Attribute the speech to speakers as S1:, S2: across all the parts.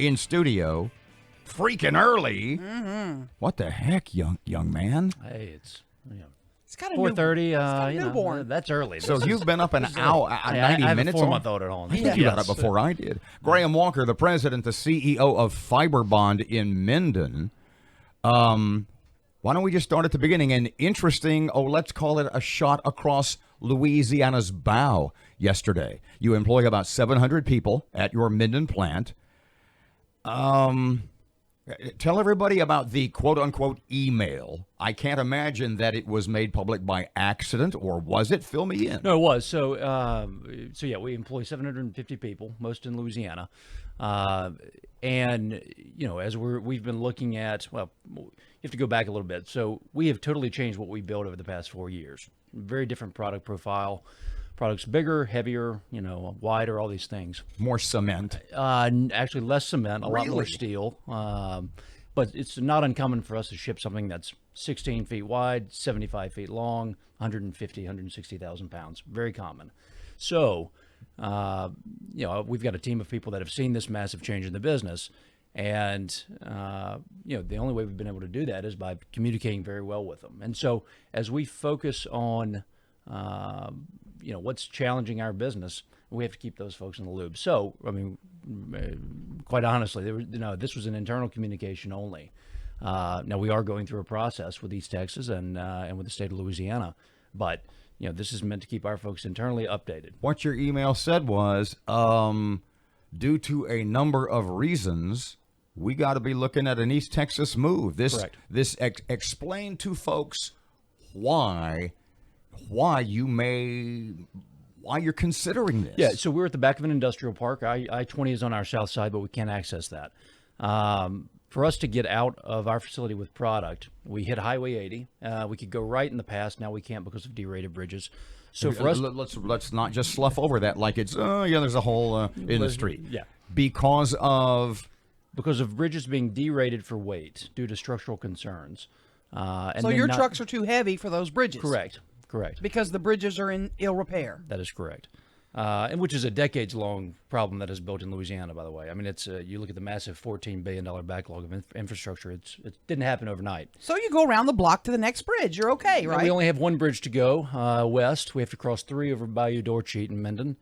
S1: in studio, freaking early. Mm-hmm. What the heck, young man?
S2: Hey, it's
S3: It's got a
S2: 4:30.
S3: newborn.
S2: That's early.
S1: So you've been up an hour, 90
S2: I have
S1: minutes.
S2: a 4-month-old at home.
S1: I think you got up before I did. Graham Walker, the president, the CEO of Fibrebond in Minden. Why don't we just start at the beginning? An interesting, let's call it a shot across Louisiana's bow yesterday. You employ about 700 people at your Minden plant. Tell everybody about the quote-unquote email. I can't imagine that it was made public by accident, or was it? Fill me in.
S2: No, it was. So yeah, we employ 750 people, most in Louisiana. And, as we've been looking at, well, you have to go back a little bit. So we have totally changed what we built over the past 4 years. Very different product profile. Products bigger, heavier, wider, all these things.
S1: More cement.
S2: Actually, less cement, a lot more steel. But it's not uncommon for us to ship something that's 16 feet wide, 75 feet long, 150, 160,000 pounds. Very common. So, we've got a team of people that have seen this massive change in the business. And, the only way we've been able to do that is by communicating very well with them. And so as we focus on, what's challenging our business, we have to keep those folks in the loop. So, quite honestly, this was an internal communication only. Now we are going through a process with East Texas and with the state of Louisiana, but this is meant to keep our folks internally updated.
S1: What your email said was, due to a number of reasons, we got to be looking at an East Texas move.
S2: Correct.
S1: Explain to folks why you're considering this.
S2: Yeah, so we're at the back of an industrial park. I-20 is on our south side, but we can't access that. For us to get out of our facility with product, we hit Highway 80. We could go right in the past. Now we can't because of derated bridges. So for us,
S1: let's not just slough over that like it's there's a hole in the street.
S2: Yeah,
S1: because of
S2: bridges being derated for weight due to structural concerns.
S3: So your trucks are too heavy for those bridges.
S2: Correct.
S3: Because the bridges are in ill repair.
S2: That is correct. And which is a decades-long problem that is built in Louisiana, by the way. I mean, it's you look at the massive $14 billion backlog of infrastructure. It didn't happen overnight.
S3: So you go around the block to the next bridge. You're okay, right?
S2: We only have one bridge to go west. We have to cross 3 over Bayou Dorcheat and Minden.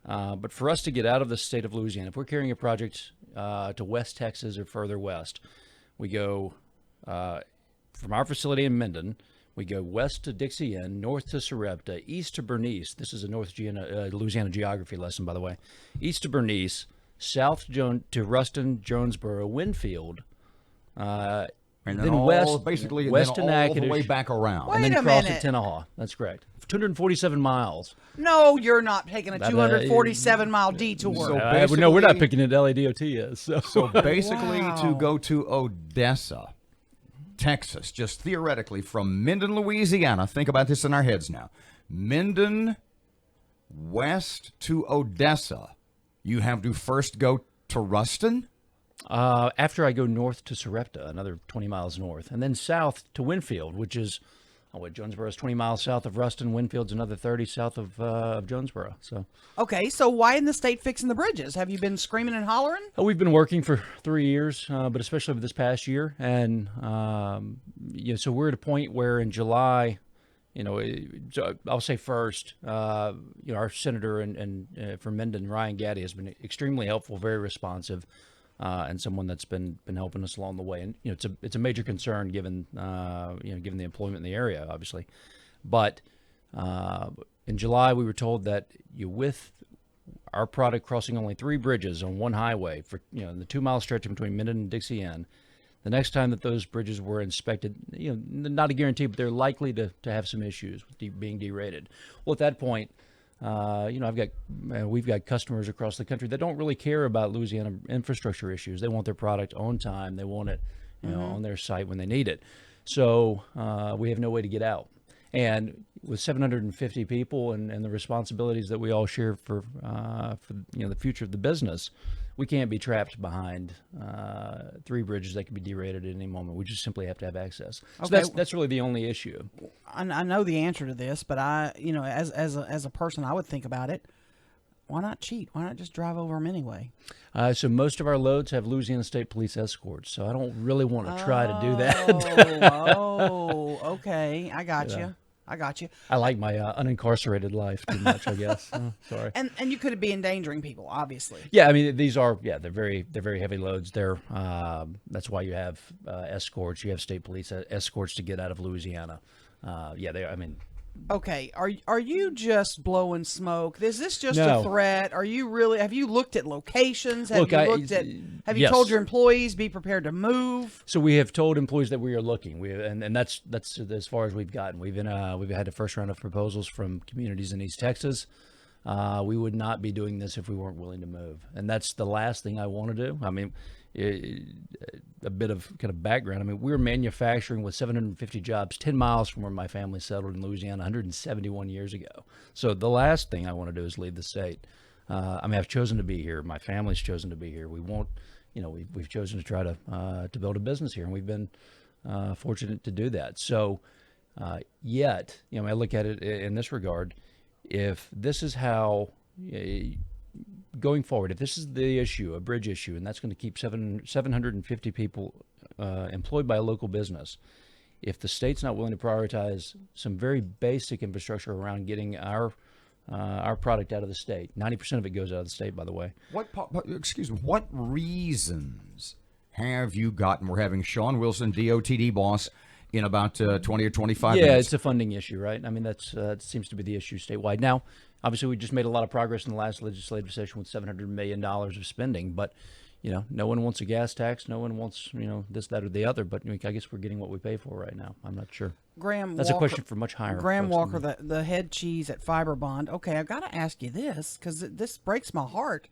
S2: But for us to get out of the state of Louisiana, if we're carrying a project to West Texas or further west, we go from our facility in Minden. We go west to Dixie Inn, north to Sarepta, east to Bernice. This is a Louisiana geography lesson, by the way. East to Bernice, south to Ruston, Jonesboro, Winfield,
S1: and
S2: then west to
S1: all the way back around.
S2: and then cross to Tenaha. That's correct. 247 miles.
S3: No, you're not taking a 247-mile detour.
S1: So
S2: no, we're not picking it. LADOT is.
S1: So basically, to go to Odessa, Texas, just theoretically from Minden, Louisiana, think about this in our heads now. Minden west to Odessa, you have to first go to Ruston?
S2: After I go north to Sarepta, another 20 miles north, and then south to Winfield, which is, Jonesboro is 20 miles south of Ruston. Winfield's another 30 south of Jonesboro. So.
S3: Okay, so why isn't the state fixing the bridges? Have you been screaming and hollering?
S2: We've been working for 3 years, but especially over this past year. And, so we're at a point where in July, I'll say first, our senator and from Minden, Ryan Gaddy, has been extremely helpful, very responsive. And someone that's been helping us along the way, and it's a major concern given given the employment in the area, obviously. But in July, we were told that with our product crossing only 3 bridges on one highway for the 2-mile stretch between Minden and Dixie Inn, the next time that those bridges were inspected, not a guarantee, but they're likely to have some issues with being derated. Well, at that point. We've got customers across the country that don't really care about Louisiana infrastructure issues. They want their product on time. They want it, on their site when they need it. So we have no way to get out. And with 750 people and the responsibilities that we all share for the future of the business, we can't be trapped behind 3 bridges that can be derated at any moment. We just simply have to have access. So that's really the only issue.
S3: I know the answer to this, but as a person, I would think about it. cheat? Why not just drive over them anyway?
S2: So most of our loads have Louisiana State Police escorts, so I don't really want to try to do that.
S3: Okay. I got you.
S2: I like my unincarcerated life too much, I guess. Sorry.
S3: And you could be endangering people, obviously.
S2: Yeah, I mean these are they're very heavy loads. That's why you have escorts. You have state police escorts to get out of Louisiana.
S3: Okay, are you just blowing smoke? Is this just
S2: No.
S3: a threat? Are you really? Have you looked at locations?
S2: Look,
S3: Have you
S2: yes.
S3: told your employees be prepared to move?
S2: So we have told employees that we are looking. And that's as far as we've gotten. We've had a first round of proposals from communities in East Texas. We would not be doing this if we weren't willing to move, and that's the last thing I want to do. I mean, a bit of kind of background. I mean, we're manufacturing with 750 jobs 10 miles from where my family settled in Louisiana 171 years ago. So the last thing I want to do is leave the state. I mean, I've chosen to be here. My family's chosen to be here. We won't, we've chosen to try to build a business here, and we've been fortunate to do that. So yet, I look at it in this regard. If this is how going forward, if this is the issue, a bridge issue, and that's going to keep 750 people employed by a local business, if the state's not willing to prioritize some very basic infrastructure around getting our product out of the state, 90% of it goes out of the state, by the way.
S1: What reasons have you gotten? We're having Sean Wilson, DOTD boss, in about 20 or 25 minutes.
S2: Yeah, it's a funding issue, right? I mean, that seems to be the issue statewide. Now, obviously, we just made a lot of progress in the last legislative session with $700 million of spending, but, no one wants a gas tax. No one wants, this, that, or the other, but I guess we're getting what we pay for right now. I'm not sure.
S3: That's
S2: a question for much higher.
S3: Graham Walker, the head cheese at Fibrebond. Okay, I've got to ask you this, because this breaks my heart.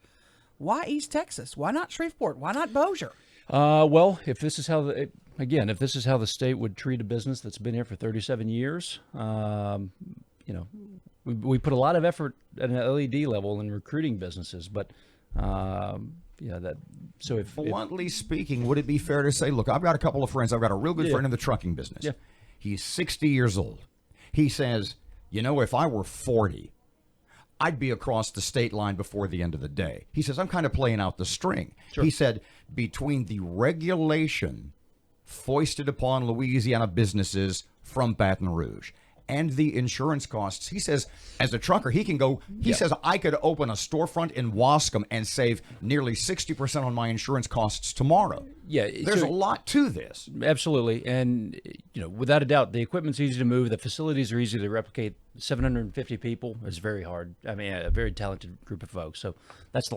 S3: Why East Texas? Why not Shreveport? Why not Bossier?
S2: Well, if this is how if this is how the state would treat a business that's been here for 37 years, we put a lot of effort at an LED level in recruiting businesses, but if
S1: bluntly speaking, would it be fair to say, look, I've got a couple of friends. I've got a real good friend in the trucking business.
S2: Yeah.
S1: He's 60 years old. He says, if I were 40, I'd be across the state line before the end of the day. He says, I'm kind of playing out the string.
S2: Sure.
S1: He said, between the regulation foisted upon Louisiana businesses from Baton Rouge and the insurance costs, he says, as a trucker, he can go, he says, I could open a storefront in Wascom and save nearly 60% on my insurance costs tomorrow.
S2: Yeah.
S1: There's a lot to this.
S2: Absolutely. And, without a doubt, the equipment's easy to move. The facilities are easy to replicate. 750 people is very hard. I mean, a very talented group of folks. So that's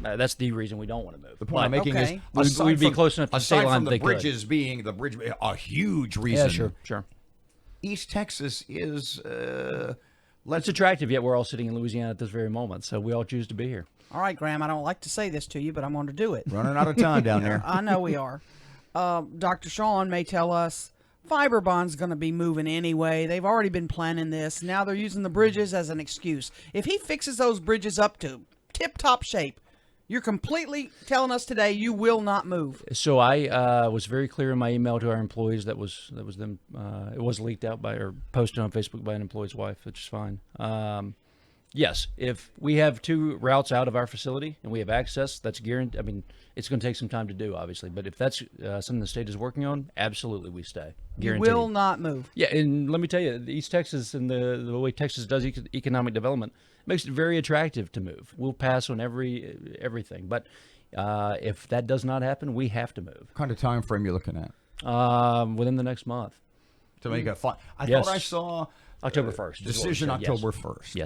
S2: that's the reason we don't want to move.
S1: The point I'm making is,
S2: we'd be close enough to the state line.
S1: Aside from the bridges being a huge reason.
S2: Yeah, sure.
S1: East Texas is,
S2: it's attractive, yet we're all sitting in Louisiana at this very moment, so we all choose to be here.
S3: All right, Graham, I don't like to say this to you, but I'm going to do it.
S1: Running out of time down there.
S3: I know we are. Dr. Sean may tell us Fibrebond's going to be moving anyway. They've already been planning this. Now they're using the bridges as an excuse. If he fixes those bridges up to tip-top shape, you're completely telling us today you will not move.
S2: So I was very clear in my email to our employees. That was them. It was leaked out or posted on Facebook by an employee's wife, which is fine. Yes, if we have 2 routes out of our facility and we have access, that's guaranteed. I mean, it's going to take some time to do, obviously. But if that's something the state is working on, absolutely we stay. Guaranteed.
S3: You will not move.
S2: Yeah, and let me tell you, East Texas and the way Texas does economic development makes it very attractive to move. We'll pass on everything. But if that does not happen, we have to move.
S1: What kind of time frame you looking at?
S2: Within the next month.
S1: To make a I
S2: Yes.
S1: thought I saw
S2: October 1st.
S1: decision October 1st.
S2: Yes.